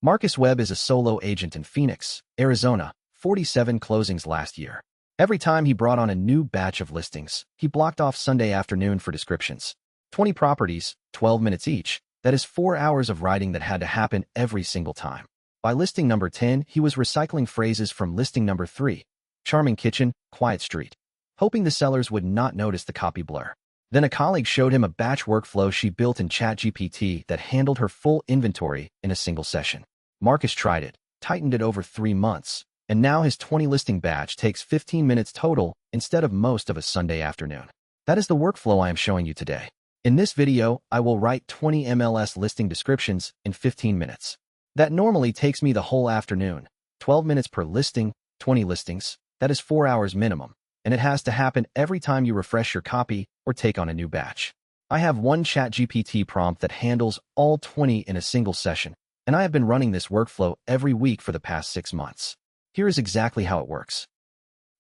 Marcus Webb is a solo agent in Phoenix, Arizona, 47 closings last year. Every time he brought on a new batch of listings, he blocked off Sunday afternoon for descriptions. 20 properties, 12 minutes each. That is 4 hours of writing that had to happen every single time. By listing number 10, he was recycling phrases from listing number 3. Charming kitchen, quiet street. Hoping the sellers would not notice the copy blur. Then a colleague showed him a batch workflow she built in ChatGPT that handled her full inventory in a single session. Marcus tried it, tightened it over 3 months, and now his 20 listing batch takes 15 minutes total instead of most of a Sunday afternoon. That is the workflow I am showing you today. In this video, I will write 20 MLS listing descriptions in 15 minutes. That normally takes me the whole afternoon. 12 minutes per listing, 20 listings, that is 4 hours minimum, and it has to happen every time you refresh your copy or take on a new batch. I have one ChatGPT prompt that handles all 20 in a single session, and I have been running this workflow every week for the past 6 months. Here is exactly how it works.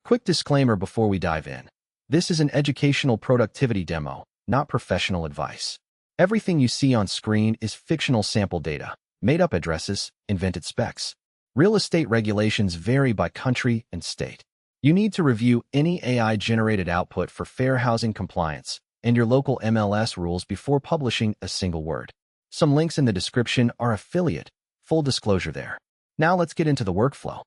Quick disclaimer before we dive in. This is an educational productivity demo, not professional advice. Everything you see on screen is fictional sample data, made-up addresses, invented specs. Real estate regulations vary by country and state. You need to review any AI-generated output for fair housing compliance and your local MLS rules before publishing a single word. Some links in the description are affiliate, full disclosure there. Now let's get into the workflow.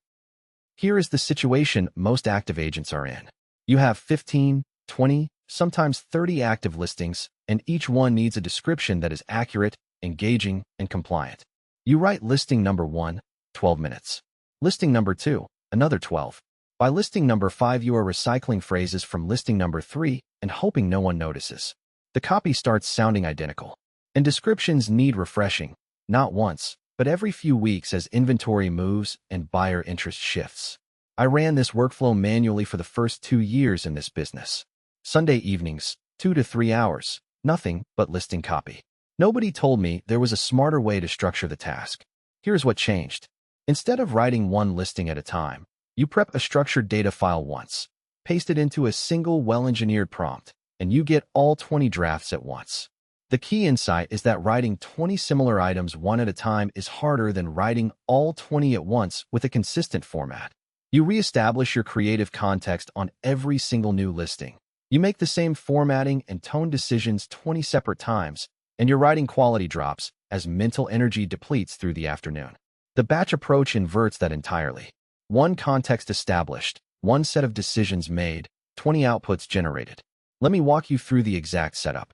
Here is the situation most active agents are in. You have 15, 20, sometimes 30 active listings, and each one needs a description that is accurate, engaging, and compliant. You write listing number 1, 12 minutes. Listing number 2, another 12. By listing number 5, you are recycling phrases from listing number 3 and hoping no one notices. The copy starts sounding identical. And descriptions need refreshing, not once, but every few weeks as inventory moves and buyer interest shifts. I ran this workflow manually for the first 2 years in this business. Sunday evenings, 2 to 3 hours, nothing but listing copy. Nobody told me there was a smarter way to structure the task. Here's what changed. Instead of writing one listing at a time, you prep a structured data file once, paste it into a single well-engineered prompt, and you get all 20 drafts at once. The key insight is that writing 20 similar items one at a time is harder than writing all 20 at once with a consistent format. You reestablish your creative context on every single new listing. You make the same formatting and tone decisions 20 separate times, and your writing quality drops as mental energy depletes through the afternoon. The batch approach inverts that entirely. One context established, one set of decisions made, 20 outputs generated. Let me walk you through the exact setup.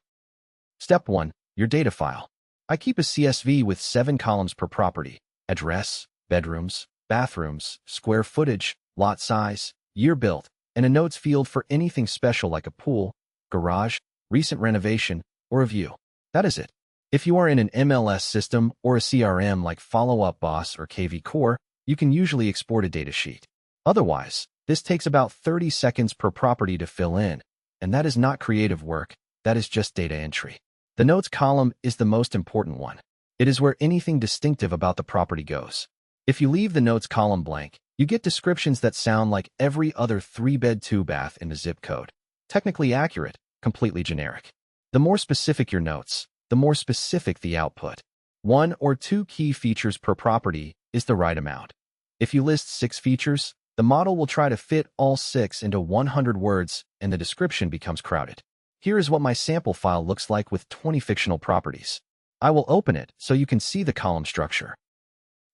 Step 1. Your data file. I keep a CSV with 7 columns per property: address, bedrooms, bathrooms, square footage, lot size, year built, and a notes field for anything special like a pool, garage, recent renovation, or a view. That is it. If you are in an MLS system or a CRM like Follow Up Boss or KV Core, you can usually export a data sheet. Otherwise, this takes about 30 seconds per property to fill in, and that is not creative work, that is just data entry. The notes column is the most important one. It is where anything distinctive about the property goes. If you leave the notes column blank, you get descriptions that sound like every other 3-bed 2-bath in the zip code. Technically accurate, completely generic. The more specific your notes, the more specific the output. 1 or 2 key features per property is the right amount. If you list 6 features, the model will try to fit all 6 into 100 words and the description becomes crowded. Here is what my sample file looks like with 20 fictional properties. I will open it so you can see the column structure.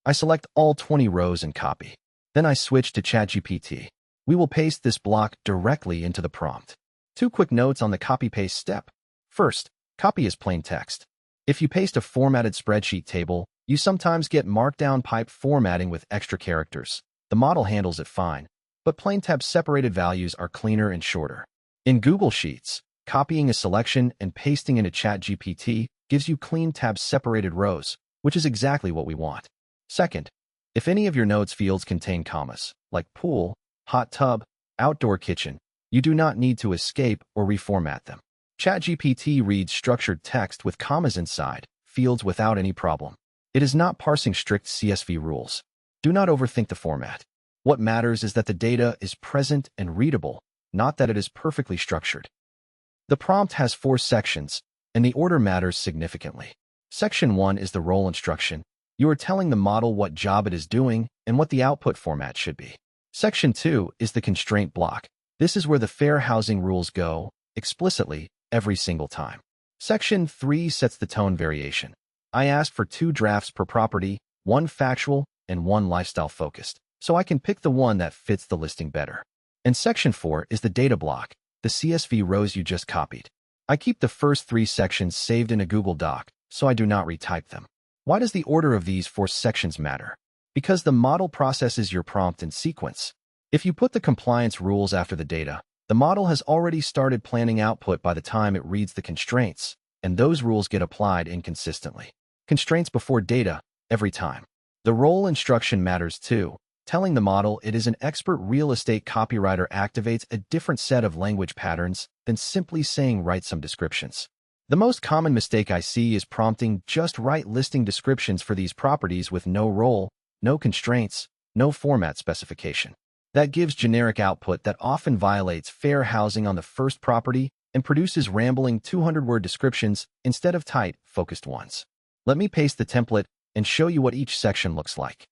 I select all 20 rows and copy. Then I switch to ChatGPT. We will paste this block directly into the prompt. 2 quick notes on the copy-paste step. First, copy as plain text. If you paste a formatted spreadsheet table, you sometimes get markdown pipe formatting with extra characters. The model handles it fine, but plain tab separated values are cleaner and shorter. In Google Sheets, copying a selection and pasting into ChatGPT gives you clean tab separated rows, which is exactly what we want. Second, if any of your notes fields contain commas, like pool, hot tub, outdoor kitchen, you do not need to escape or reformat them. ChatGPT reads structured text with commas inside fields without any problem. It is not parsing strict CSV rules. Do not overthink the format. What matters is that the data is present and readable, not that it is perfectly structured. The prompt has 4 sections, and the order matters significantly. Section 1 is the role instruction. You are telling the model what job it is doing and what the output format should be. Section 2 is the constraint block. This is where the fair housing rules go, explicitly, every single time. Section 3 sets the tone variation. I asked for 2 drafts per property, 1 factual and 1 lifestyle-focused, so I can pick the one that fits the listing better. And Section 4 is the data block, the CSV rows you just copied. I keep the first 3 sections saved in a Google Doc, so I do not retype them. Why does the order of these 4 sections matter? Because the model processes your prompt in sequence. If you put the compliance rules after the data, the model has already started planning output by the time it reads the constraints, and those rules get applied inconsistently. Constraints before data, every time. The role instruction matters too. Telling the model it is an expert real estate copywriter activates a different set of language patterns than simply saying write some descriptions. The most common mistake I see is prompting just write listing descriptions for these properties with no role, no constraints, no format specification. That gives generic output that often violates fair housing on the first property and produces rambling 200-word descriptions instead of tight, focused ones. Let me paste the template and show you what each section looks like.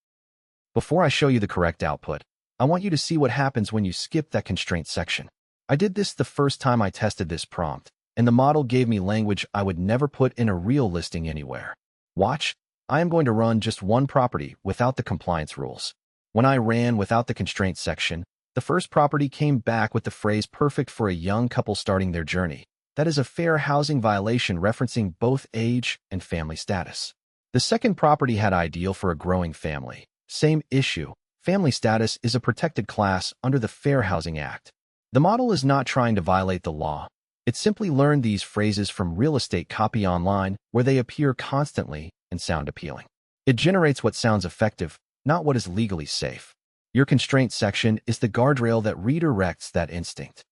Before I show you the correct output, I want you to see what happens when you skip that constraint section. I did this the first time I tested this prompt, and the model gave me language I would never put in a real listing anywhere. Watch, I am going to run just one property without the compliance rules. When I ran without the constraint section, the first property came back with the phrase perfect for a young couple starting their journey. That is a fair housing violation referencing both age and family status. The second property had ideal for a growing family. Same issue. Family status is a protected class under the Fair Housing Act. The model is not trying to violate the law. It simply learned these phrases from real estate copy online where they appear constantly and sound appealing. It generates what sounds effective, not what is legally safe. Your constraint section is the guardrail that redirects that instinct.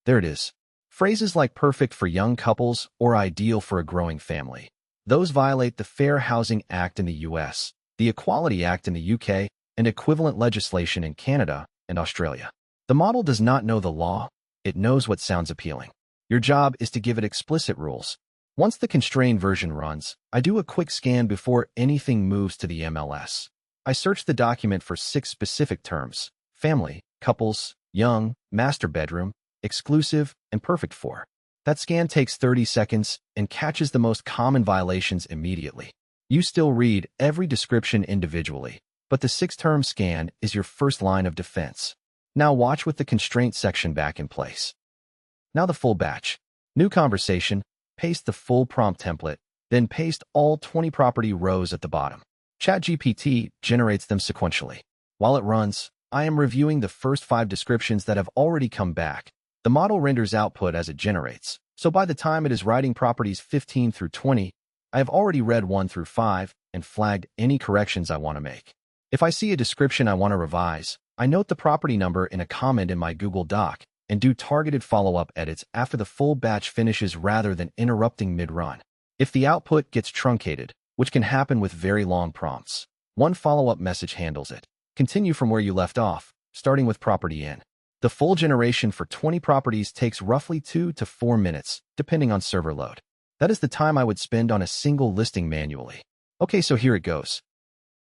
There it is. Phrases like perfect for young couples or ideal for a growing family. Those violate the Fair Housing Act in the US, the Equality Act in the UK, and equivalent legislation in Canada and Australia. The model does not know the law. It knows what sounds appealing. Your job is to give it explicit rules. Once the constrained version runs, I do a quick scan before anything moves to the MLS. I search the document for 6 specific terms: family, couples, young, master bedroom, exclusive, and perfect for. That scan takes 30 seconds and catches the most common violations immediately. You still read every description individually, but the 6-term scan is your first line of defense. Now watch with the constraint section back in place. Now the full batch. New conversation, paste the full prompt template, then paste all 20 property rows at the bottom. ChatGPT generates them sequentially. While it runs, I am reviewing the first 5 descriptions that have already come back. The model renders output as it generates, so by the time it is writing properties 15 through 20, I have already read 1 through 5 and flagged any corrections I want to make. If I see a description I want to revise, I note the property number in a comment in my Google Doc and do targeted follow-up edits after the full batch finishes rather than interrupting mid-run. If the output gets truncated, which can happen with very long prompts, one follow-up message handles it. Continue from where you left off, starting with property in. The full generation for 20 properties takes roughly 2 to 4 minutes, depending on server load. That is the time I would spend on a single listing manually. Okay, so here it goes.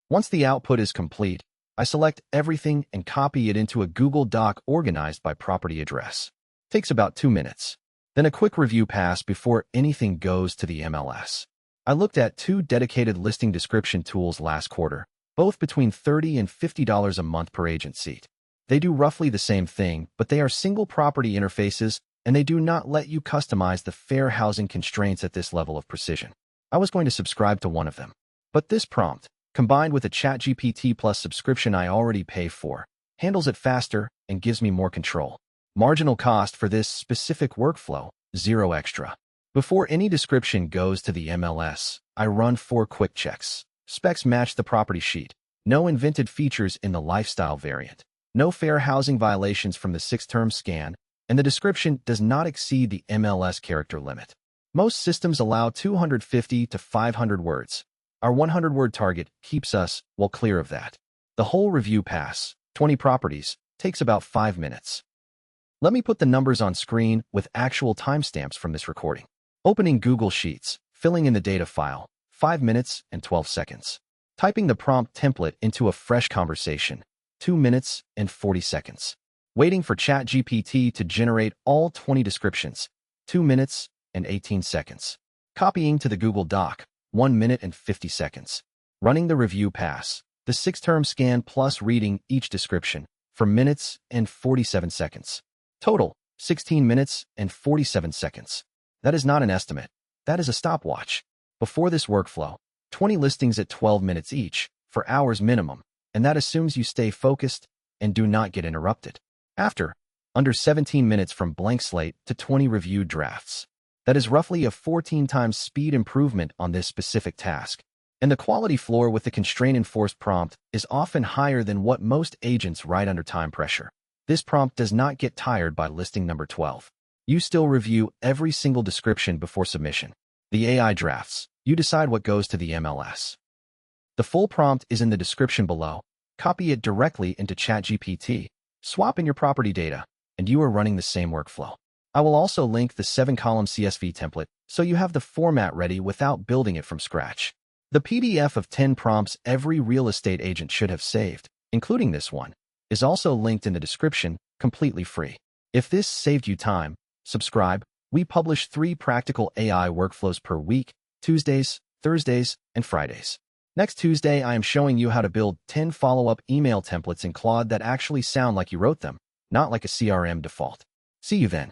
Once the output is complete, I select everything and copy it into a Google Doc organized by property address. Takes about 2 minutes. Then a quick review pass before anything goes to the MLS. I looked at 2 dedicated listing description tools last quarter, both between $30 and $50 a month per agent seat. They do roughly the same thing, but they are single property interfaces and they do not let you customize the fair housing constraints at this level of precision. I was going to subscribe to one of them, but this prompt, combined with a ChatGPT Plus subscription I already pay for, handles it faster and gives me more control. Marginal cost for this specific workflow, 0 extra. Before any description goes to the MLS, I run 4 quick checks. Specs match the property sheet. No invented features in the lifestyle variant. No fair housing violations from the 6-term scan, and the description does not exceed the MLS character limit. Most systems allow 250 to 500 words. Our 100-word target keeps us well clear of that. The whole review pass, 20 properties, takes about 5 minutes. Let me put the numbers on screen with actual timestamps from this recording. Opening Google Sheets, filling in the data file, 5 minutes and 12 seconds. Typing the prompt template into a fresh conversation, 2 minutes and 40 seconds. Waiting for ChatGPT to generate all 20 descriptions, 2 minutes and 18 seconds. Copying to the Google Doc, 1 minute and 50 seconds. Running the review pass, the 6-term scan plus reading each description, for minutes and 47 seconds. Total, 16 minutes and 47 seconds. That is not an estimate. That is a stopwatch. Before this workflow, 20 listings at 12 minutes each, for hours minimum, and that assumes you stay focused and do not get interrupted. After, under 17 minutes from blank slate to 20 reviewed drafts. That is roughly a 14 times speed improvement on this specific task. And the quality floor with the constraint-enforced prompt is often higher than what most agents write under time pressure. This prompt does not get tired by listing number 12. You still review every single description before submission. The AI drafts. You decide what goes to the MLS. The full prompt is in the description below. Copy it directly into ChatGPT. Swap in your property data, and you are running the same workflow. I will also link the 7-column CSV template so you have the format ready without building it from scratch. The PDF of 10 prompts every real estate agent should have saved, including this one, is also linked in the description, completely free. If this saved you time, subscribe. We publish 3 practical AI workflows per week, Tuesdays, Thursdays, and Fridays. Next Tuesday, I am showing you how to build 10 follow-up email templates in Claude that actually sound like you wrote them, not like a CRM default. See you then.